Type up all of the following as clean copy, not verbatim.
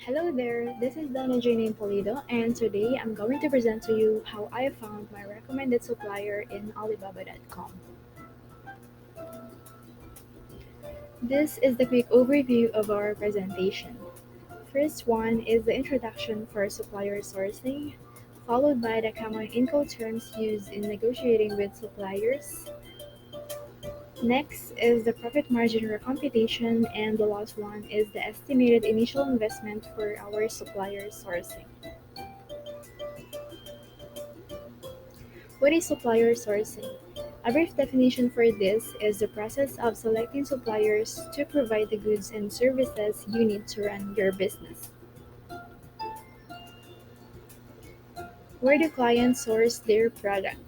Hello there, this is Donna Janine Polido, and today I'm going to present to you how I found my recommended supplier in Alibaba.com. This is the quick overview of our presentation. First one is the introduction for supplier sourcing, followed by the common Incoterms used in negotiating with suppliers. Next is the profit margin recomputation, and the last one is the estimated initial investment for our supplier sourcing. What is supplier sourcing? A brief definition for this is the process of selecting suppliers to provide the goods and services you need to run your business. Where do clients source their product?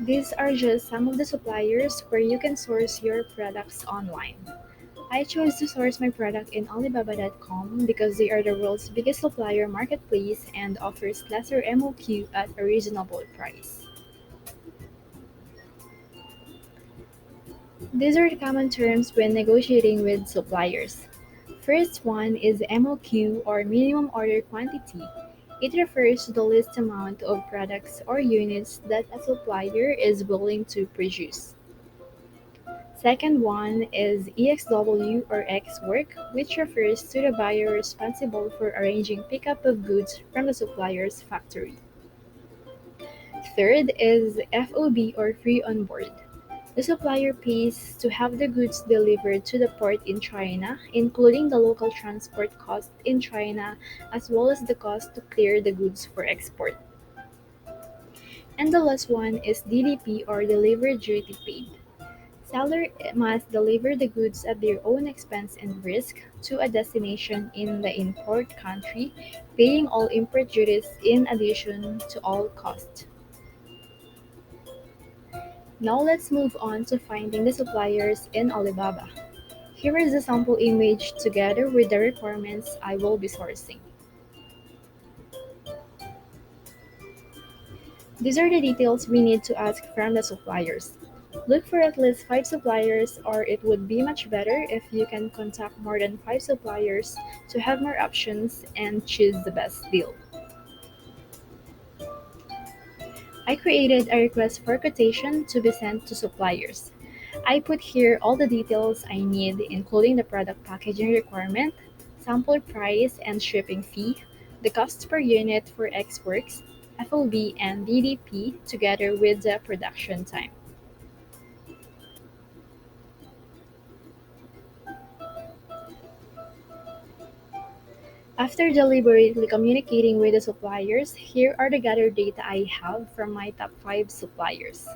These are just some of the suppliers where you can source your products online. I chose to source my product in Alibaba.com because they are the world's biggest supplier marketplace and offers lesser MOQ at a reasonable price. These are the common terms when negotiating with suppliers. First one is MOQ or minimum order quantity. It refers to the least amount of products or units that a supplier is willing to produce. Second one is EXW or X work, which refers to the buyer responsible for arranging pickup of goods from the supplier's factory. Third is FOB or free on board. The supplier pays to have the goods delivered to the port in China, including the local transport cost in China as well as the cost to clear the goods for export. And the last one is DDP or delivery duty paid. Seller must deliver the goods at their own expense and risk to a destination in the import country, paying all import duties in addition to all costs. Now let's move on to finding the suppliers in Alibaba. Here is a sample image together with the requirements I will be sourcing. These are the details we need to ask from the suppliers. Look for at least 5 suppliers, or it would be much better if you can contact more than 5 suppliers to have more options and choose the best deal. I created a request for quotation to be sent to suppliers. I put here all the details I need, including the product packaging requirement, sample price and shipping fee, the cost per unit for X works, FOB and DDP, together with the production time. After deliberately communicating with the suppliers, here are the gathered data I have from my top 5 suppliers.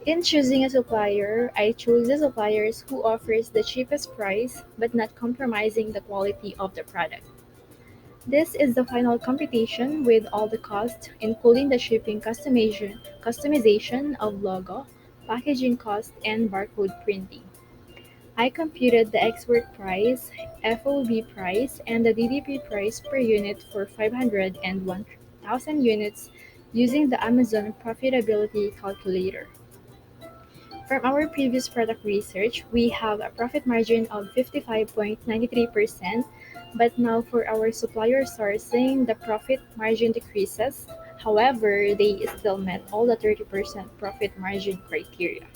In choosing a supplier, I chose the suppliers who offers the cheapest price but not compromising the quality of the product. This is the final computation with all the costs, including the shipping customization of logo, packaging cost, and barcode printing. I computed the export price, FOB price, and the DDP price per unit for 500 and 1,000 units using the Amazon profitability calculator. From our previous product research, we have a profit margin of 55.93%, but now for our supplier sourcing, the profit margin decreases. However, they still met all the 30% profit margin criteria.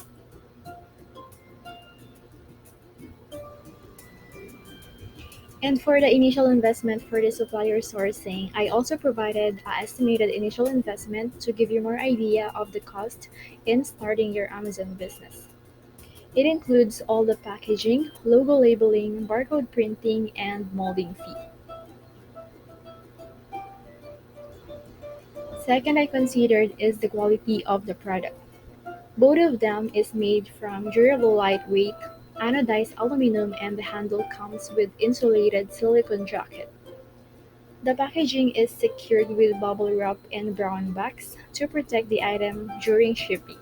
And for the initial investment for the supplier sourcing, I also provided an estimated initial investment to give you more idea of the cost in starting your Amazon business. It includes all the packaging, logo labeling, barcode printing, and molding fee. Second I considered is the quality of the product. Both of them is made from durable lightweight anodized aluminum and the handle comes with insulated silicone jacket. The packaging is secured with bubble wrap and brown bags to protect the item during shipping.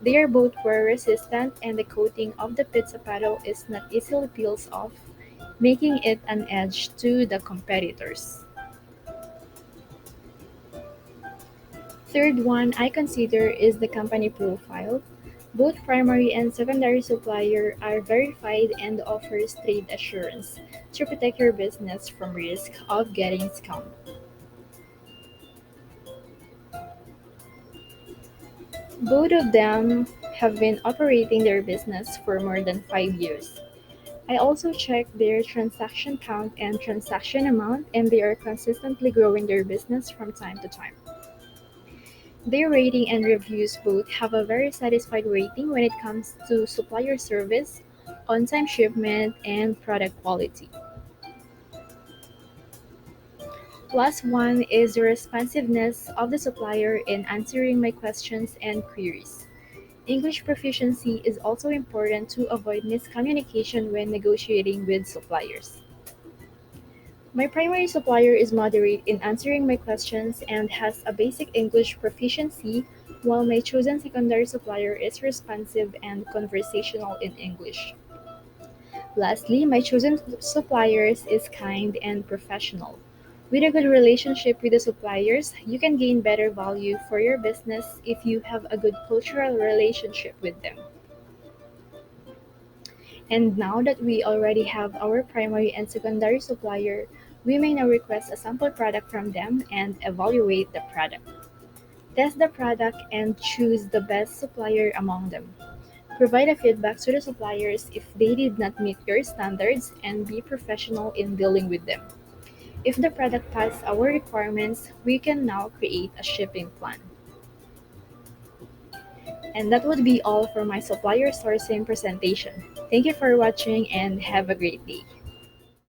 They are both wear resistant and the coating of the pizza paddle is not easily peels off, making it an edge to the competitors. Third one I consider is the company profile. Both primary and secondary supplier are verified and offers trade assurance to protect your business from risk of getting scammed. Both of them have been operating their business for more than 5 years. I also check their transaction count and transaction amount, and they are consistently growing their business from time to time. Their rating and reviews both have a very satisfied rating when it comes to supplier service, on time shipment, and product quality. Last one is the responsiveness of the supplier in answering my questions and queries. English proficiency is also important to avoid miscommunication when negotiating with suppliers. My primary supplier is moderate in answering my questions and has a basic English proficiency, while my chosen secondary supplier is responsive and conversational in English. Lastly, my chosen suppliers is kind and professional. With a good relationship with the suppliers, you can gain better value for your business if you have a good cultural relationship with them. And now that we already have our primary and secondary supplier, we may now request a sample product from them and evaluate the product. Test the product and choose the best supplier among them. Provide a feedback to the suppliers if they did not meet your standards and be professional in dealing with them. If the product passes our requirements, we can now create a shipping plan. And that would be all for my supplier sourcing presentation. Thank you for watching and have a great day.